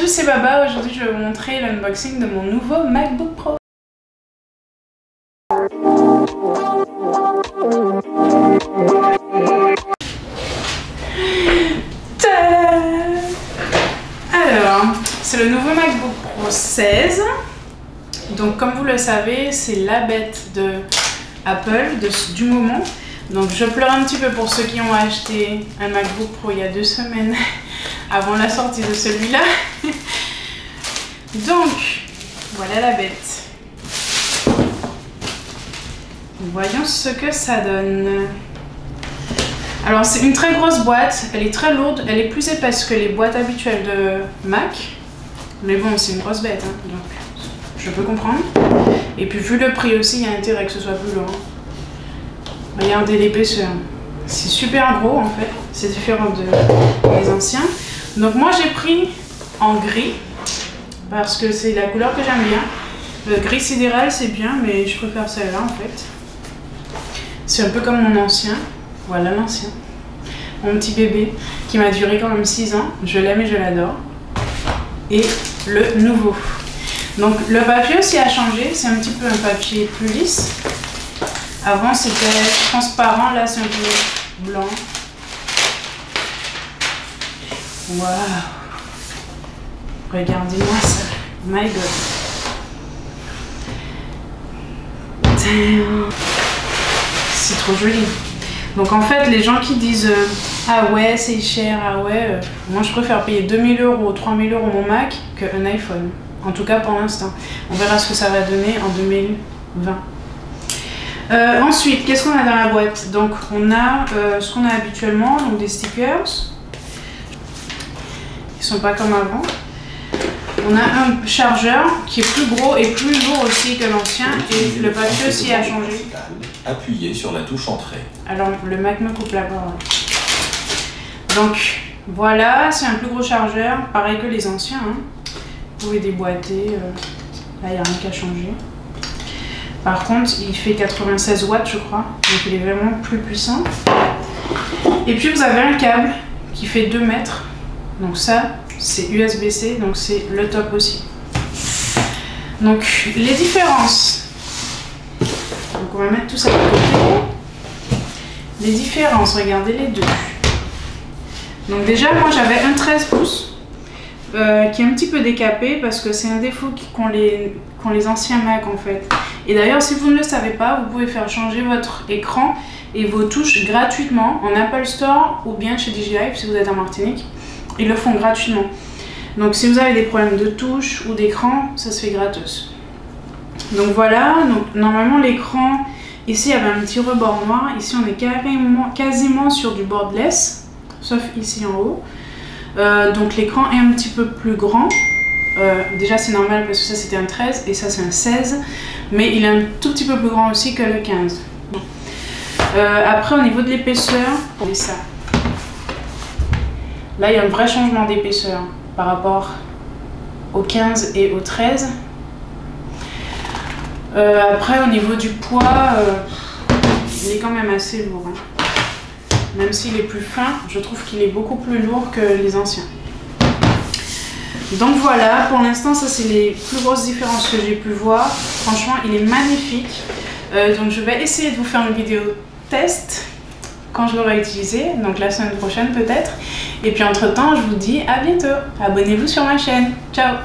c'est Baba, aujourd'hui je vais vous montrer l'unboxing de mon nouveau MacBook Pro. Alors, c'est le nouveau MacBook Pro 16. Donc comme vous le savez, c'est la bête de Apple du moment. Donc je pleure un petit peu pour ceux qui ont acheté un MacBook Pro il y a 2 semaines avant la sortie de celui-là. Donc voilà la bête. Voyons ce que ça donne. Alors c'est une très grosse boîte, elle est très lourde, elle est plus épaisse que les boîtes habituelles de Mac. Mais bon, c'est une grosse bête, hein, donc je peux comprendre. Et puis vu le prix aussi, il y a intérêt que ce soit plus lourd. Regardez l'épaisseur. C'est super gros en fait, c'est différent des anciens. Donc moi j'ai pris en gris, parce que c'est la couleur que j'aime bien. Le gris sidéral c'est bien, mais je préfère celle-là en fait. C'est un peu comme mon ancien. Voilà l'ancien. Mon petit bébé qui m'a duré quand même 6 ans. Je l'aime et je l'adore. Et le nouveau. Donc le papier aussi a changé. C'est un petit peu un papier plus lisse. Avant c'était transparent. Là c'est un peu blanc. Waouh! Regardez-moi ça. My God. C'est trop joli. Donc en fait, les gens qui disent ah ouais c'est cher, ah ouais, moi je préfère payer 2000 €, 3000 € mon Mac qu'un iPhone. En tout cas pour l'instant. On verra ce que ça va donner en 2020. Ensuite, qu'est-ce qu'on a dans la boîte? Donc on a ce qu'on a habituellement, donc des stickers. Ils sont pas comme avant. On a un chargeur qui est plus gros et plus lourd aussi que l'ancien, et le papier aussi a changé. Appuyez sur la touche entrée. Alors le Mac me coupe la parole. Donc voilà, c'est un plus gros chargeur, pareil que les anciens. Hein. Vous pouvez déboîter, là il n'y a rien qu'à changer. Par contre, il fait 96 watts je crois, donc il est vraiment plus puissant. Et puis vous avez un câble qui fait 2 mètres, donc ça c'est USB-C, donc c'est le top aussi. Donc les différences. Donc on va mettre tout ça de côté. Les différences, regardez les deux. Donc déjà moi j'avais un 13 pouces qui est un petit peu décapé parce que c'est un défaut qu'ont les anciens Mac en fait. Et d'ailleurs si vous ne le savez pas, vous pouvez faire changer votre écran et vos touches gratuitement en Apple Store ou bien chez DigiLife si vous êtes en Martinique. Ils le font gratuitement. Donc si vous avez des problèmes de touche ou d'écran, ça se fait gratos. Donc voilà, donc normalement l'écran, ici il y avait un petit rebord noir, ici on est quasiment sur du borderless, sauf ici en haut. Donc l'écran est un petit peu plus grand. Déjà c'est normal parce que ça c'était un 13 et ça c'est un 16, mais il est un tout petit peu plus grand aussi que le 15. Après au niveau de l'épaisseur, c'est ça. Là, il y a un vrai changement d'épaisseur par rapport au 15 et au 13. Après, au niveau du poids, il est quand même assez lourd. Hein. Même s'il est plus fin, je trouve qu'il est beaucoup plus lourd que les anciens. Donc voilà, pour l'instant, ça c'est les plus grosses différences que j'ai pu voir. Franchement, il est magnifique. Donc je vais essayer de vous faire une vidéo test quand je l'aurai utilisé, donc la semaine prochaine peut-être. Et puis entre temps, je vous dis à bientôt. Abonnez-vous sur ma chaîne. Ciao!